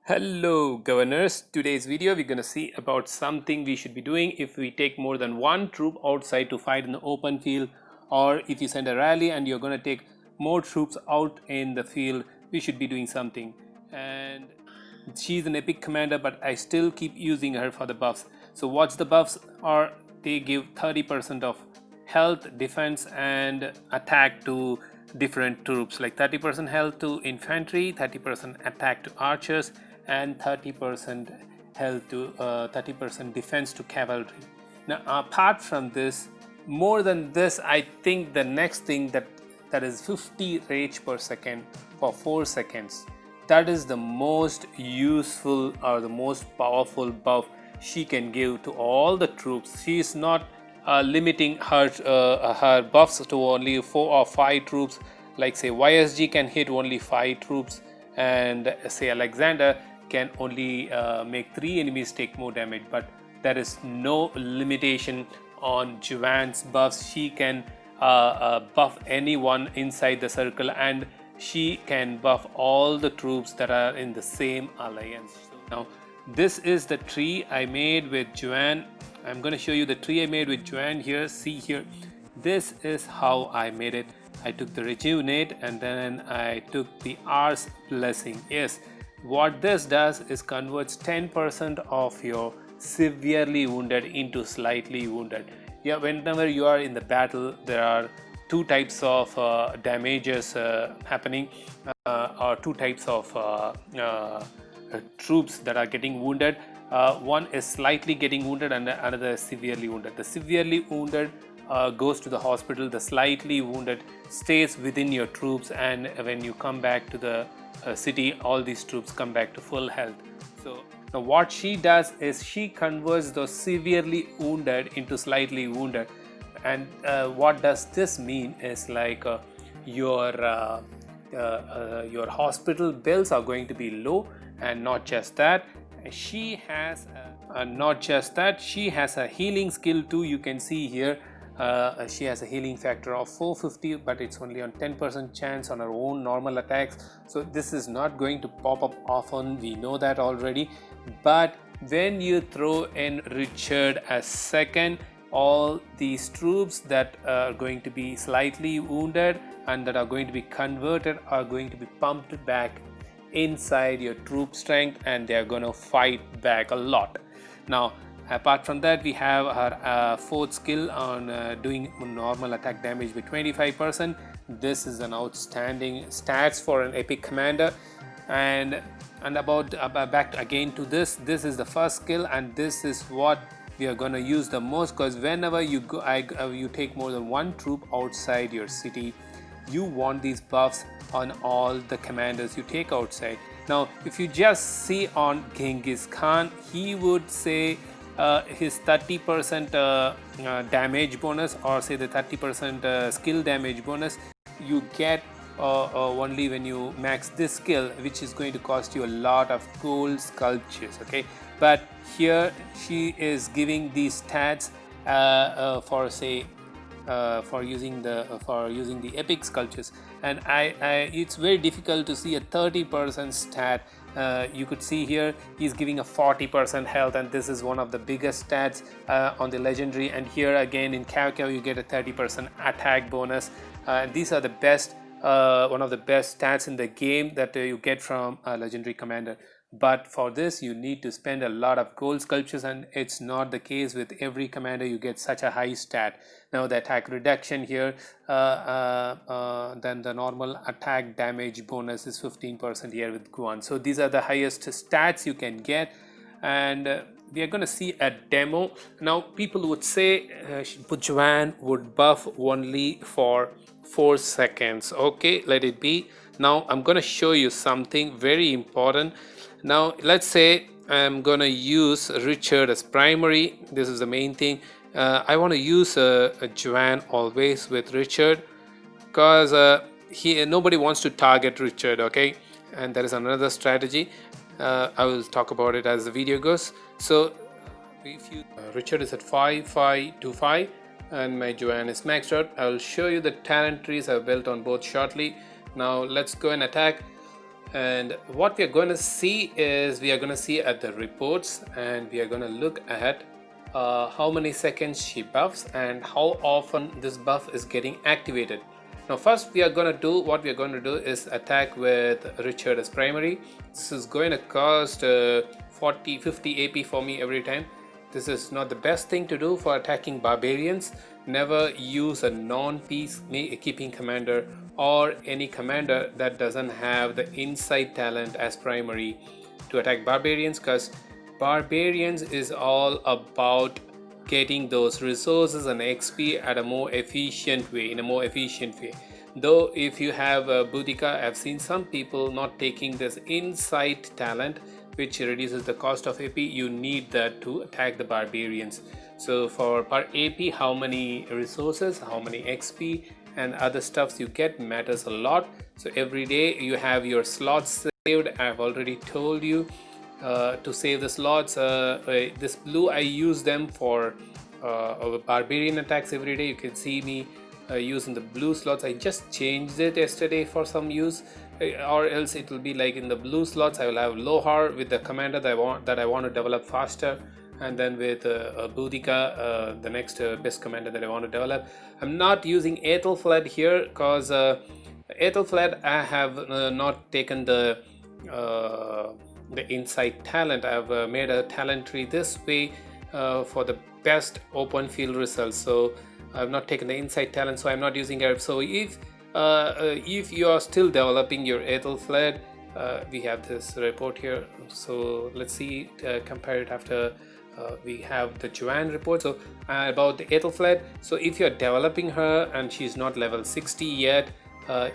Hello governors, today's video we're going to see about something we should be doing if we take more than one troop outside to fight in the open field, or if you send a rally and you're going to take more troops out in the field, we should be doing something. And she's an epic commander, but I still keep using her for the buffs. So what's the buffs are? They give 30% of health, defense and attack to different troops, like 30% health to infantry, 30% attack to archers, and 30% health to 30% defense to cavalry. Now apart from this, more than this, I think the next thing that is 50 rage per second for 4 seconds, that is the most useful or the most powerful buff she can give to all the troops. She is not limiting her buffs to only 4 or 5 troops, like say YSG can hit only 5 troops, and say Alexander can only make 3 enemies take more damage. But there is no limitation on Joan's buffs. She can buff anyone inside the circle, and she can buff all the troops that are in the same alliance. Now this is the tree I made with Joan. I'm going to show you the tree I made with Joan here. See here, this is how I made it. I took the rejuvenate and then I took the Ars blessing. Yes, what this does is converts 10% of your severely wounded into slightly wounded. Yeah, whenever you are in the battle, there are two types of damages happening, or two types of troops that are getting wounded. One is slightly getting wounded and another is severely wounded. The severely wounded goes to the hospital. The slightly wounded stays within your troops, and when you come back to the city, all these troops come back to full health. So now what she does is she converts those severely wounded into slightly wounded. And what does this mean is like your hospital bills are going to be low. And not just that, she has she has a healing skill too. You can see here she has a healing factor of 450, but it's only on 10% chance on her own normal attacks. So this is not going to pop up often, we know that already. But when you throw in Richard as second, all these troops that are going to be slightly wounded and that are going to be converted are going to be pumped back inside your troop strength, and they are going to fight back a lot. Now apart from that, we have our fourth skill on doing normal attack damage with 25%. This is an outstanding stats for an epic commander. And about back again to this is the first skill, and this is what we are going to use the most, because whenever you go you take more than one troop outside your city, you want these buffs on all the commanders you take outside. Now if you just see on Genghis Khan, he would say his 30% damage bonus, or say the 30% skill damage bonus, you get only when you max this skill, which is going to cost you a lot of gold sculptures. Okay, but here she is giving these stats for say for using the epic sculptures, and it's very difficult to see a 30% stat. You could see here he's giving a 40% health, and this is one of the biggest stats on the legendary. And here again in Cao you get a 30% attack bonus. These are the best one of the best stats in the game that you get from a legendary commander. But for this you need to spend a lot of gold sculptures, and it's not the case with every commander you get such a high stat. Now the attack reduction here, then the normal attack damage bonus is 15% here with Guan. So these are the highest stats you can get, and we are going to see a demo. Now people would say Joan would buff only for 4 seconds. Okay, let it be. Now I'm going to show you something very important. Now let's say I'm going to use Richard as primary. This is the main thing. I want to use a Joan always with Richard, because nobody wants to target Richard. Okay, and there is another strategy. I will talk about it as the video goes. So if you Richard is at 5-5-2-5 and my Joan is maxed out. I will show you the talent trees I've built on both shortly. Now let's go and attack. And what we are going to see is we are going to see at the reports, and we are going to look at how many seconds she buffs and how often this buff is getting activated. Now first we are going to do what we are going to do is attack with Richard as primary. This is going to cost 40-50 AP for me every time. This is not the best thing to do for attacking barbarians. Never use a non-peacekeeping commander or any commander that doesn't have the insight talent as primary to attack barbarians, because barbarians is all about getting those resources and XP at a more efficient way, in a more efficient way. Though if you have a Boudica, I've seen some people not taking this insight talent, which reduces the cost of AP. You need that to attack the barbarians. So for per AP, how many resources, how many XP and other stuffs you get matters a lot. So every day you have your slots saved. I've already told you to save the slots. This blue, I use them for barbarian attacks every day. You can see me using the blue slots. I just changed it yesterday for some use, or else it will be like in the blue slots I will have Lohar with the commander that I want to develop faster, and then with Boudica, the next best commander that I want to develop. I'm not using Aethelflaed here because Aethelflaed I have not taken the insight talent. I've made a talent tree this way for the best open field results. So I've not taken the insight talent, so I'm not using it. So if you are still developing your Aethelflaed, we have this report here. So let's see, compare it after we have the Joan report. So about the Aethelflaed, so if you're developing her and she's not level 60 yet,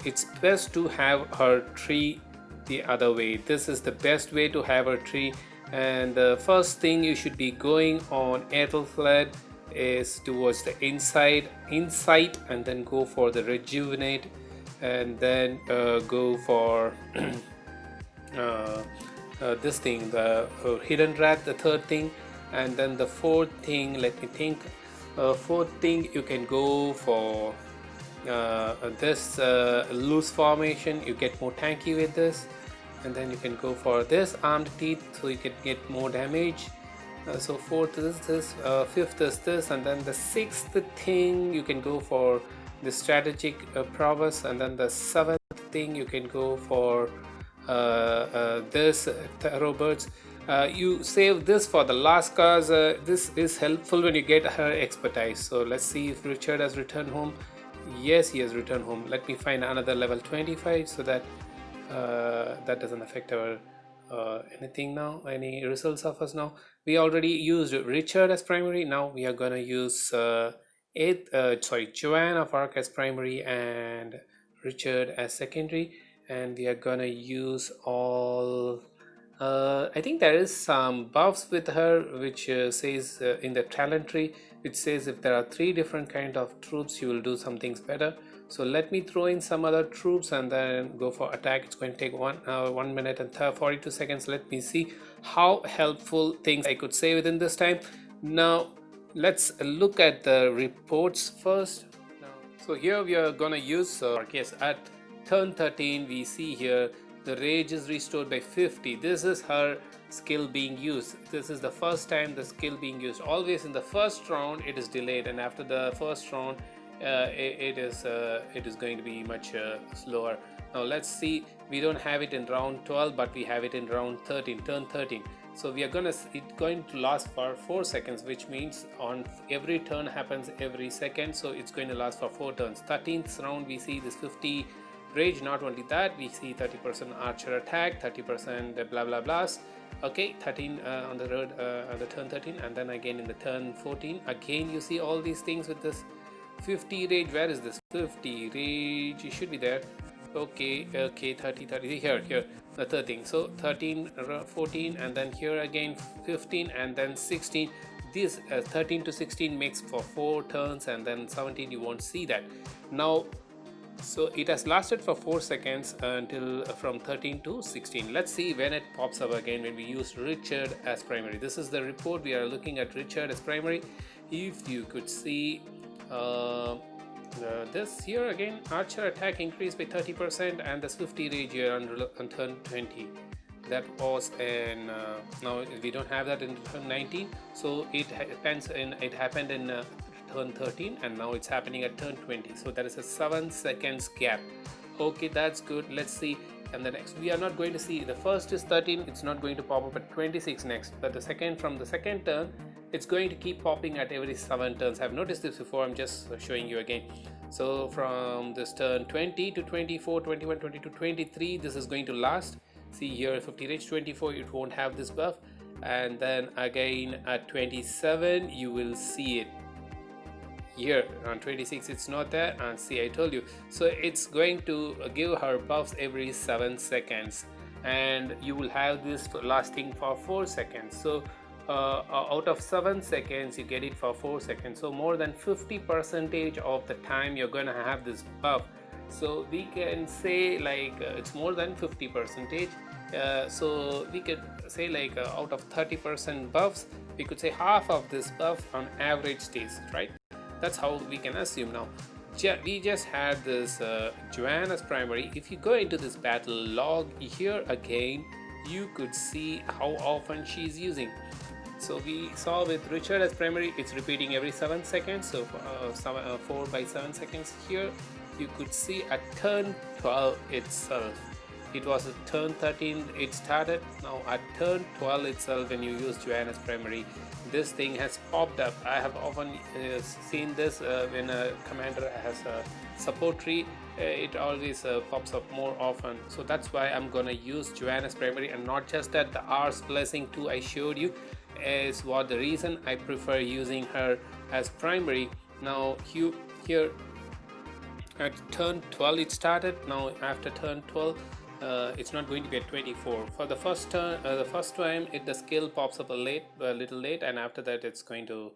it's best to have her tree the other way. This is the best way to have her tree. And the first thing you should be going on Aethelflaed is towards the insight, and then go for the rejuvenate, and then go for this thing, the hidden wrath, the third thing. And then the fourth thing, let me think, fourth thing you can go for this loose formation. You get more tanky with this, and then you can go for this armed teeth, so you can get more damage. So fourth is this, fifth is this, and then the sixth thing you can go for the strategic prowess, and then the seventh thing you can go for this Thoroughbreds. You save this for the last, cause this is helpful when you get her expertise. So let's see if Richard has returned home. Yes, he has returned home. Let me find another level 25 so that that doesn't affect our anything now, any results of us now. We already used Richard as primary. Now we are gonna use Joan of Arc as primary and Richard as secondary, and we are gonna use all I think there is some buffs with her, which says in the talent tree, which says if there are 3 different kind of troops, you will do some things better. So let me throw in some other troops and then go for attack. It's going to take 1 minute and 42 seconds. Let me see how helpful things I could say within this time. Now let's look at the reports first. So here we are gonna use yes, at turn 13 we see here the rage is restored by 50. This is her skill being used. This is the first time the skill being used. Always in the first round it is delayed, and after the first round it is going to be much slower. Now let's see, we don't have it in round 12, but we have it in round 13, turn 13. So we are it's going to last for 4 seconds, which means on every turn happens every second, so it's going to last for 4 turns. 13th round we see this 50 rage. Not only that, we see 30% archer attack, 30% blah blah blahs. Okay, 13 on the road on the turn 13, and then again in the turn 14 again you see all these things with this 50 rage. Where is this 50 rage? It should be there. Okay, 30 here the third thing. So 13, 14, and then here again 15, and then 16. This 13 to 16 makes for 4 turns, and then 17 you won't see that. Now so it has lasted for 4 seconds until from 13 to 16. Let's see when it pops up again when we use Richard as primary. This is the report. We are looking at Richard as primary. If you could see This here again, archer attack increased by 30% and the swiftly rage here on turn 20. That was in now we don't have that in turn 19, so it happened in turn 13, and now it's happening at turn 20. So there is a 7 seconds gap. Okay, that's good. Let's see. And the next, we are not going to see, the first is 13, it's not going to pop up at 26 next, but the second, from the second turn, it's going to keep popping at every 7 turns. I've noticed this before, I'm just showing you again. So from this turn 20 to 24, 21, 22, 23, this is going to last. See here, 50 rage 24, it won't have this buff, and then again at 27 you will see it. Here on 26 it's not there, and see, I told you. So it's going to give her buffs every 7 seconds, and you will have this lasting for 4 seconds. So out of 7 seconds you get it for 4 seconds, so more than 50% of the time you're gonna have this buff. So we can say like it's more than 50%. So we could say like out of 30% buffs, we could say half of this buff on average stays, right? That's how we can assume. Now we just had this Joan as primary. If you go into this battle log here again, you could see how often she's using. So we saw with Richard as primary, it's repeating every 7 seconds, so 4 by 7 seconds. Here you could see at turn 12 itself, it was at turn 13 it started. Now at turn 12 itself, when you use Joan as primary, this thing has popped up. I have often seen this when a commander has a support tree, it always pops up more often. So that's why I'm gonna use Joan as primary, and not just that, the R's blessing too I showed you is what the reason I prefer using her as primary. Now here at turn 12 it started. Now after turn 12 it's not going to be at 24 for the first turn. The first time the skill pops up a little late, and after that it's going to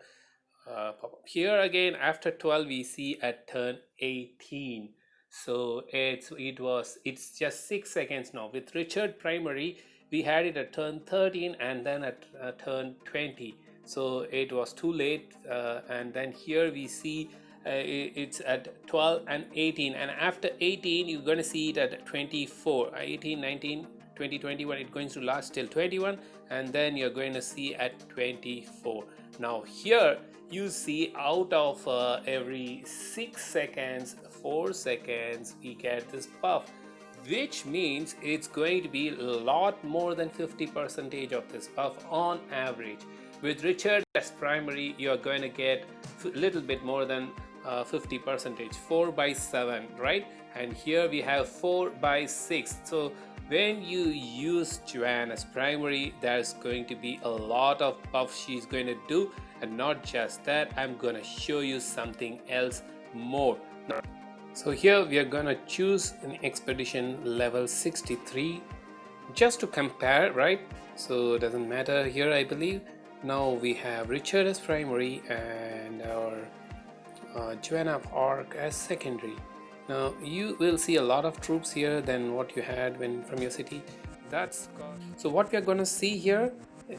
pop up. Here again after 12 we see at turn 18. So it's just 6 seconds now. With Richard primary we had it at turn 13 and then at turn 20, so it was too late. And then here we see it's at 12 and 18, and after 18 you're going to see it at 24, 18, 19, 20, 21. It's going to last till 21, and then you're going to see at 24. Now here you see out of every 6 seconds, 4 seconds we get this buff, which means it's going to be a lot more than 50% of this buff on average. With Richard as primary, you're going to get a little bit more than 50%, 4 by 7, right? And here we have 4 by 6. So when you use Joan as primary, there's going to be a lot of buff she's going to do. And not just that, I'm going to show you something else more. So here we are going to choose an expedition level 63 just to compare, right? So it doesn't matter here, I believe. Now we have Richard as primary and our Joan of Arc as secondary. Now you will see a lot of troops here than what you had when from your city. So what we are going to see here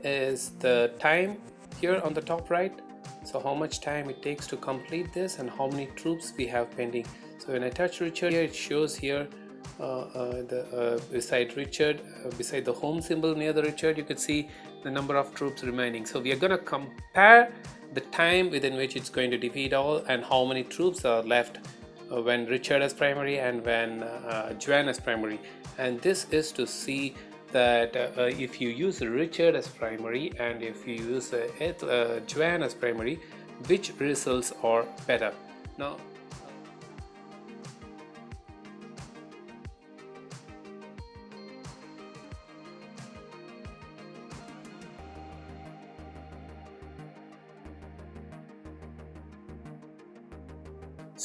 is the time here on the top right. So how much time it takes to complete this and how many troops we have pending. So when I touch Richard here, it shows here beside Richard, beside the home symbol near the Richard, you could see the number of troops remaining. So we are going to compare the time within which it's going to defeat all and how many troops are left when Richard is primary and when Joan is primary. And this is to see that if you use Richard as primary and if you use Joan as primary, which results are better. Now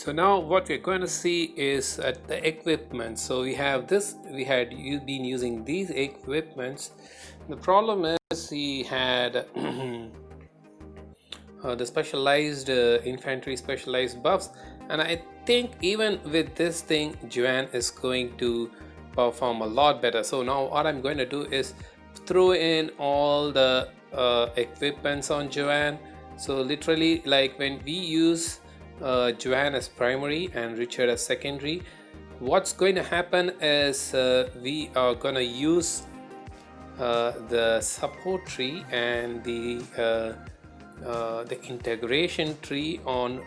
So now what we're going to see is the equipment. So we have this, you've been using these equipments. The problem is we had the specialized infantry specialized buffs, and I think even with this thing Joan is going to perform a lot better. So now what I'm going to do is throw in all the equipments on Joan. So literally, like when we use Joan as primary and Richard as secondary, what's going to happen is we are going to use the support tree and the integration tree on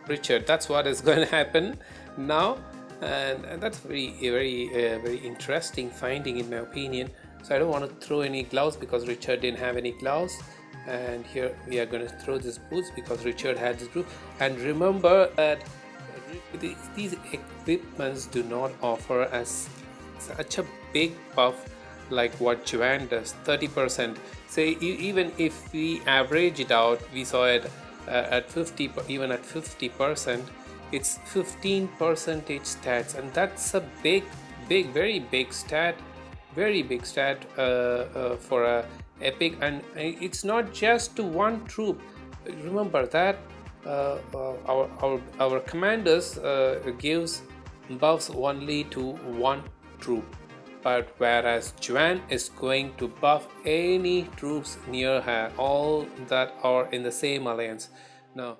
Richard. That's what is going to happen now, and that's very interesting finding in my opinion. So I don't want to throw any gloves because Richard didn't have any gloves, and here we are going to throw these boots because Richard had this boot. And remember that these equipments do not offer us such a big buff like what Joan does. 30%, say even if we average it out, we saw it at 50, even at 50%, it's 15% stats, and that's a very big stat, for a epic. And it's not just to one troop. Remember that our commanders gives buffs only to one troop, but whereas Joan is going to buff any troops near her, all that are in the same alliance. Now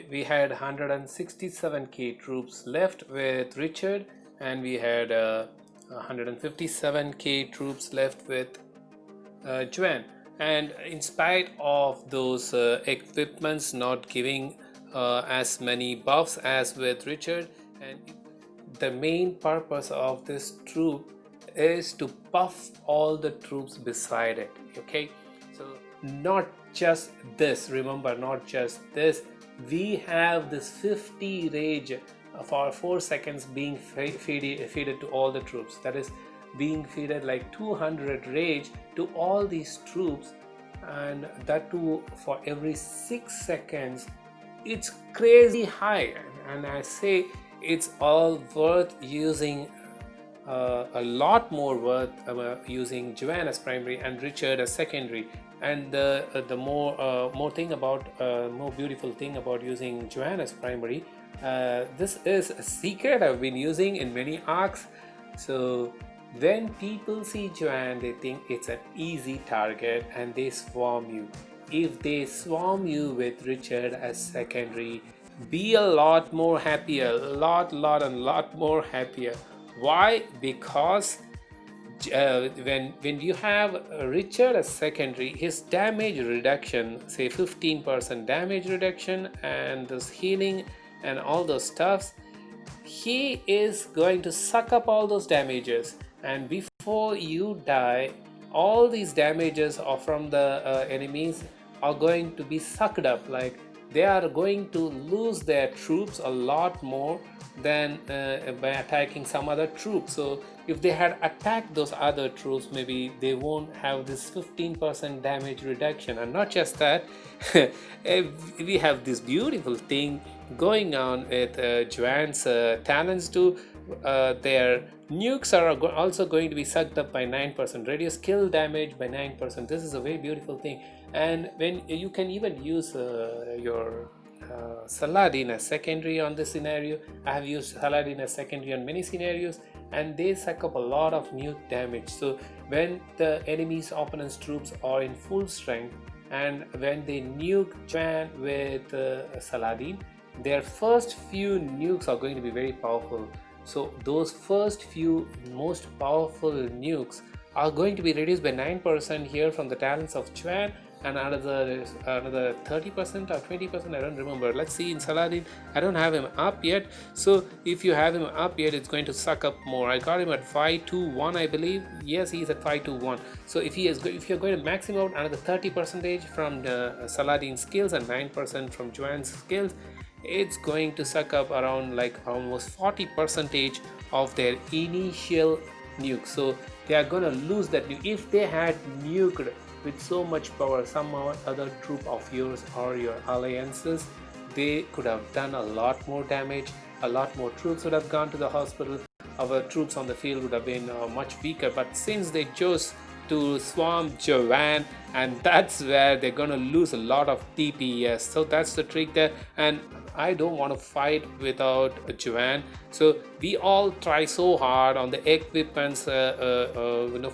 we had 167k troops left with Richard, and we had 157k troops left with Joan. And in spite of those equipments not giving as many buffs as with Richard, and the main purpose of this troop is to buff all the troops beside it. Okay, so not just this, remember, not just this, we have this 50 rage for 4 seconds being feeded to all the troops. That is being feeded like 200 rage to all these troops, and that too for every 6 seconds. It's crazy high, and I say it's all worth using, a lot more worth using Joan as primary and Richard as secondary. And the more thing about more beautiful thing about using Joan as primary, this is a secret I've been using in many arcs. So when people see Joan, they think it's an easy target and they swarm you. If they swarm you with Richard as secondary, be a lot more happier, a lot more happier. Why? Because when you have Richard as secondary, his damage reduction, say 15% damage reduction, and this healing and all those stuffs, he is going to suck up all those damages, and before you die, all these damages are from the enemies are going to be sucked up. Like, they are going to lose their troops a lot more than by attacking some other troops. So if they had attacked those other troops, maybe they won't have this 15% damage reduction. And not just that, we have this beautiful thing going on with Joan's talents too. Their nukes are also going to be sucked up by 9%, reduce kill damage by 9%. This is a very beautiful thing. And when you can even use your Saladin as secondary on this scenario. I have used Saladin as secondary on many scenarios, and they suck up a lot of nuke damage. So when the enemy's opponent's troops are in full strength, and when they nuke Joan with Saladin, their first few nukes are going to be very powerful. So those first few most powerful nukes are going to be reduced by 9% here from the talents of Joan, and another 30% or 20%, I don't remember. Let's see in Saladin. I don't have him up yet, so if you have him up yet, it's going to suck up more. I got him at 521, I believe. Yes, he's at 521. So if you're going to max him out, another 30% from the Saladin skills and 9% from Joan's skills, it's going to suck up around like almost 40% of their initial nuke. So they are gonna lose that nuke. If they had nuked with so much power some other troop of yours or your alliances, they could have done a lot more damage. A lot more troops would have gone to the hospital. Our troops on the field would have been much weaker. But since they chose to swamp Joan, and that's where they're gonna lose a lot of DPS. So that's the trick there, and I don't want to fight without Joan. So we all try so hard on the equipments,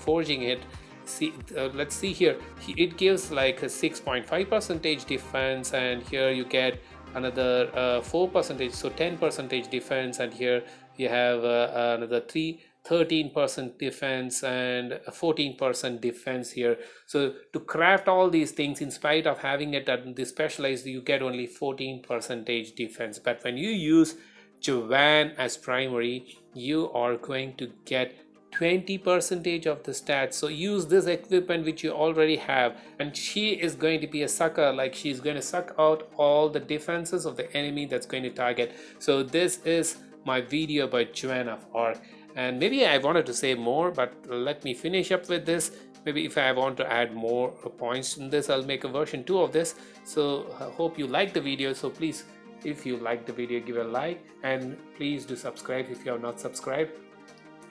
forging it. See, let's see here. It gives like a 6.5 percentage defense, and here you get another 4 percentage, so 10 percentage defense, and here you have another 13% defense and 14% defense here. So to craft all these things, in spite of having it at the specialized, you get only 14 percentage defense. But when you use Joan as primary, you are going to get 20 percentage of the stats. So use this equipment which you already have, and she is going to be a sucker, like she's going to suck out all the defenses of the enemy that's going to target. So this is my video about Joan of Arc, and maybe I wanted to say more, but let me finish up with this. Maybe if I want to add more points in this, I'll make a version 2 of this. So I hope you like the video. So please, if you like the video, give a like, and please do subscribe if you have not subscribed.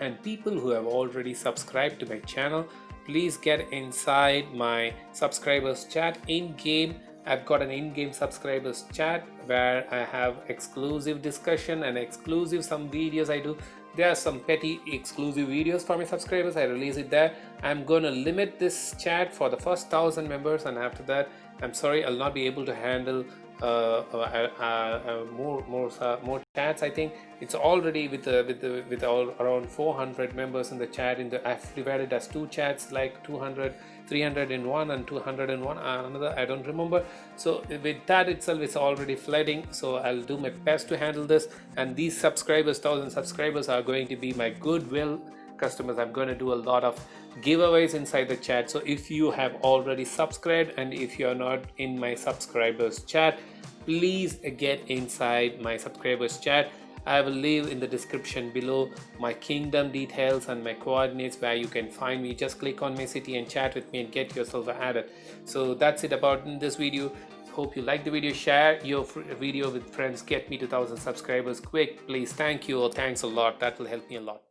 And people who have already subscribed to my channel, please get inside my subscribers chat in game. I've got an in-game subscribers chat where I have exclusive discussion and exclusive some videos I do. There are some petty exclusive videos for my subscribers. I release it there. I'm gonna limit this chat for the first 1,000 members, and after that, I'm sorry, I'll not be able to handle more chats. I think it's already with all around 400 members in the chat. I've divided as 2 chats, like 200, 300 in one and 200 in one, another, I don't remember. So with that itself, it's already flooding. So I'll do my best to handle this, and these subscribers, 1,000 subscribers, are going to be my goodwill customers. I'm going to do a lot of giveaways inside the chat. So if you have already subscribed, and if you're not in my subscribers chat, please get inside my subscribers chat. I will leave in the description below my kingdom details and my coordinates where you can find me. Just click on my city and chat with me and get yourself added. So that's it about this video. Hope you like the video. Share your video with friends. Get me to 1,000 subscribers quick, please. Thank you, or thanks a lot. That will help me a lot.